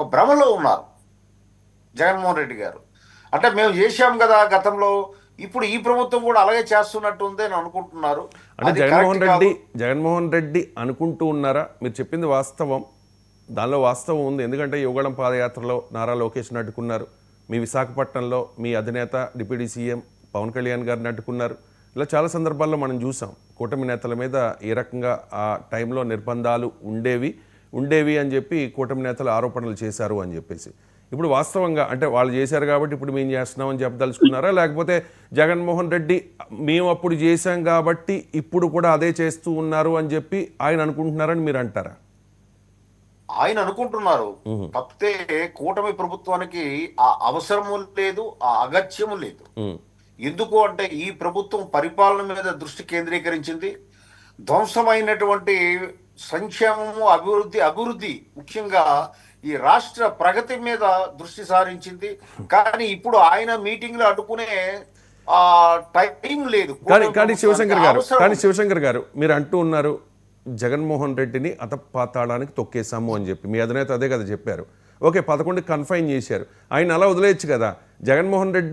ఒక భ్రమలో ఉన్నారు జగన్మోహన్ రెడ్డి గారు. అంటే మేము చేశాం కదా గతంలో, ఇప్పుడు ఈ ప్రభుత్వం కూడా అలాగే చేస్తున్నట్టు ఉంది అని అనుకుంటున్నారు. అంటే అది కరెక్ట్ కాదు. జగన్మోహన్ రెడ్డి అనుకుంటూ ఉన్నారా? మీరు చెప్పింది వాస్తవం, దానిలో వాస్తవం ఉంది. ఎందుకంటే యువగళం పాదయాత్రలో నారా లోకేష్ అడ్డుకున్నారు, మీ విశాఖపట్నంలో మీ అధినేత డిప్యూటీ సీఎం పవన్ కళ్యాణ్ గారిని అడ్డుకున్నారు. ఇలా చాలా సందర్భాల్లో మనం చూసాం కూటమి నేతల మీద ఏ రకంగా ఆ టైంలో నిర్బంధాలు ఉండేవి అని చెప్పి కూటమి నేతలు ఆరోపణలు చేశారు అని చెప్పేసి. ఇప్పుడు వాస్తవంగా అంటే వాళ్ళు చేశారు కాబట్టి ఇప్పుడు మేము చేస్తున్నామని చెప్పదలుచుకున్నారా, లేకపోతే జగన్మోహన్ రెడ్డి మేము అప్పుడు చేశాం కాబట్టి ఇప్పుడు కూడా అదే చేస్తూ ఉన్నారు అని చెప్పి ఆయన అనుకుంటున్నారని మీరు అంటారా? ఆయన అనుకుంటున్నారు. తప్పితే కూటమి ప్రభుత్వానికి ఆ అవసరము లేదు, ఆ అగత్యము లేదు. ఎందుకు అంటే ఈ ప్రభుత్వం పరిపాలన మీద దృష్టి కేంద్రీకరించింది. ధ్వంసమైనటువంటి సంక్షేమము, అభివృద్ధి ముఖ్యంగా ఈ రాష్ట్ర ప్రగతి మీద దృష్టి సారించింది. కానీ ఇప్పుడు ఆయన మీటింగ్లు అడ్డుకునే ఆ టైం లేదు. కానీ శివశంకర్ గారు మీరు అంటూ ఉన్నారు జగన్మోహన్ రెడ్డిని అతపాతాళానికి తొక్కేశాము అని చెప్పి. మీ అధినేత అదే కదా చెప్పారు. ఓకే, 11 కన్ఫైన్ చేశారు, ఆయన అలా వదిలేయచ్చు కదా. జగన్మోహన్ రెడ్డి